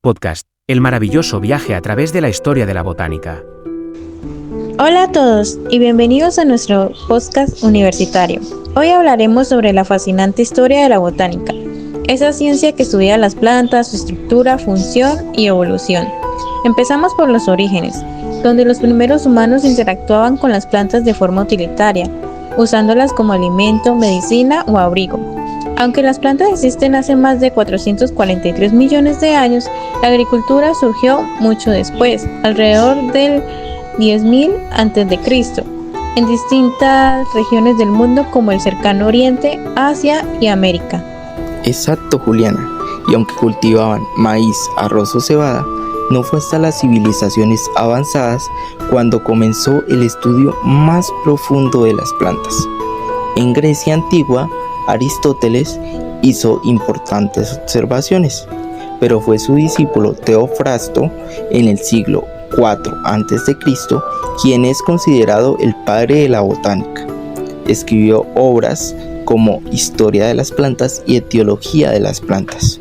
Podcast, el maravilloso viaje a través de la historia de la botánica. Hola a todos y bienvenidos a nuestro podcast universitario. Hoy hablaremos sobre la fascinante historia de la botánica, esa ciencia que estudia las plantas, su estructura, función y evolución. Empezamos por los orígenes, donde los primeros humanos interactuaban con las plantas de forma utilitaria, usándolas como alimento, medicina o abrigo. Aunque las plantas existen hace más de 443 millones de años, la agricultura surgió mucho después, alrededor del 10.000 a.C., en distintas regiones del mundo como el Cercano Oriente, Asia y América. Exacto, Juliana. Y aunque cultivaban maíz, arroz o cebada, no fue hasta las civilizaciones avanzadas cuando comenzó el estudio más profundo de las plantas. En Grecia antigua, Aristóteles hizo importantes observaciones, pero fue su discípulo Teofrasto en el siglo IV a.C. quien es considerado el padre de la botánica. Escribió obras como Historia de las plantas y Etiología de las plantas,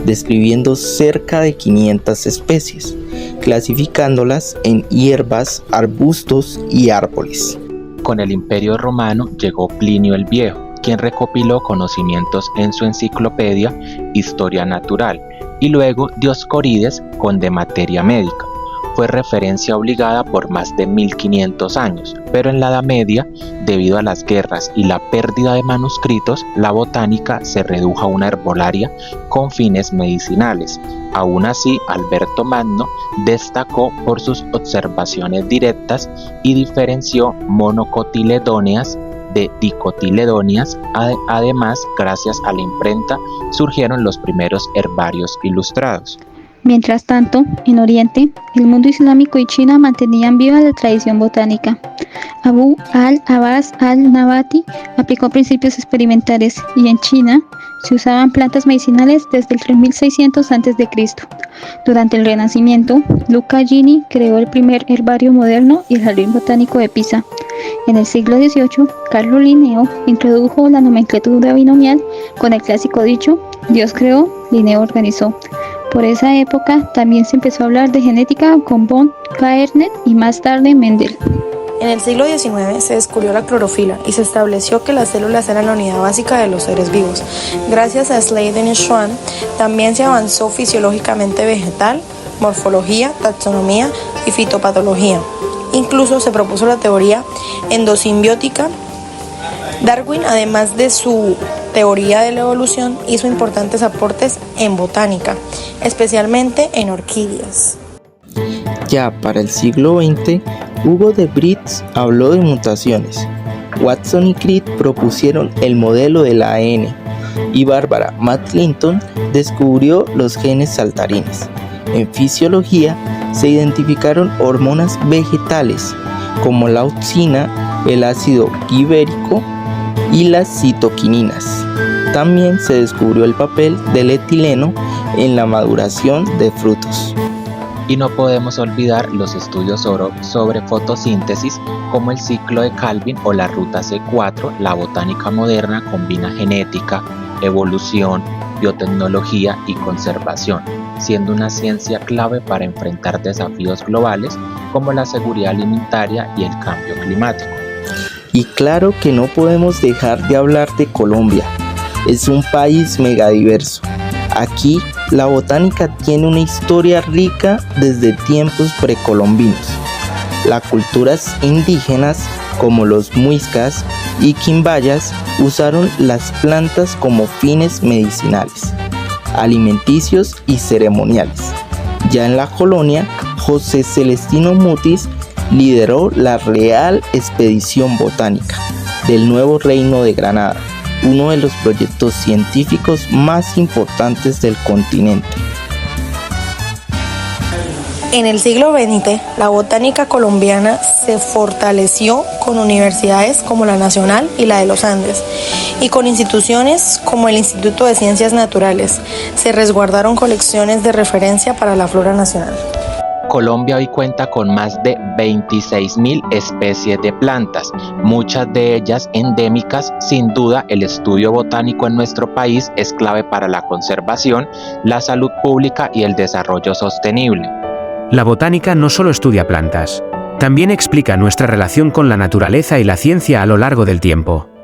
describiendo cerca de 500 especies, clasificándolas en hierbas, arbustos y árboles. Con el Imperio Romano llegó Plinio el Viejo, quien recopiló conocimientos en su enciclopedia Historia Natural, y luego Dioscórides con De Materia Medica. Fue referencia obligada por más de 1500 años, pero en la Edad Media, debido a las guerras y la pérdida de manuscritos, la botánica se redujo a una herbolaria con fines medicinales. Aún así, Alberto Magno destacó por sus observaciones directas y diferenció monocotiledóneas de dicotiledóneas. Además, gracias a la imprenta, surgieron los primeros herbarios ilustrados. Mientras tanto, en Oriente, el mundo islámico y China mantenían viva la tradición botánica. Abu al-Abbas al-Nabati aplicó principios experimentales y en China se usaban plantas medicinales desde el 3600 a.C. Durante el Renacimiento, Luca Gini creó el primer herbario moderno y el Jardín Botánico de Pisa. En el siglo XVIII, Carlo Linneo introdujo la nomenclatura binomial con el clásico dicho: Dios creó, Linneo organizó. Por esa época también se empezó a hablar de genética con von Caernet y más tarde Mendel. En el siglo XIX se descubrió la clorofila y se estableció que las células eran la unidad básica de los seres vivos. Gracias a Sladen y Schwann también se avanzó fisiológicamente vegetal, morfología, taxonomía y fitopatología. Incluso se propuso la teoría endosimbiótica. Darwin, además de su teoría de la evolución, hizo importantes aportes en botánica, especialmente en orquídeas. Ya para el siglo XX, Hugo de Vries habló de mutaciones, Watson y Crick propusieron el modelo del ADN y Barbara McClinton descubrió los genes saltarines. En fisiología se identificaron hormonas vegetales como la auxina, el ácido gibérico y las citoquininas. También se descubrió el papel del etileno en la maduración de frutos. Y no podemos olvidar los estudios sobre fotosíntesis como el ciclo de Calvin o la ruta C4. La botánica moderna combina genética, evolución, biotecnología y conservación, siendo una ciencia clave para enfrentar desafíos globales como la seguridad alimentaria y el cambio climático. Y claro que no podemos dejar de hablar de Colombia. Es un país megadiverso. Aquí la botánica tiene una historia rica desde tiempos precolombinos. Las culturas indígenas como los muiscas y quimbayas usaron las plantas como fines medicinales, alimenticios y ceremoniales. Ya en la colonia, José Celestino Mutis lideró la Real Expedición Botánica del Nuevo Reino de Granada, uno de los proyectos científicos más importantes del continente. En el siglo XX, la botánica colombiana se fortaleció con universidades como la Nacional y la de los Andes, y con instituciones como el Instituto de Ciencias Naturales. Se resguardaron colecciones de referencia para la flora nacional. Colombia hoy cuenta con más de 26.000 especies de plantas, muchas de ellas endémicas. Sin duda, el estudio botánico en nuestro país es clave para la conservación, la salud pública y el desarrollo sostenible. La botánica no solo estudia plantas, también explica nuestra relación con la naturaleza y la ciencia a lo largo del tiempo.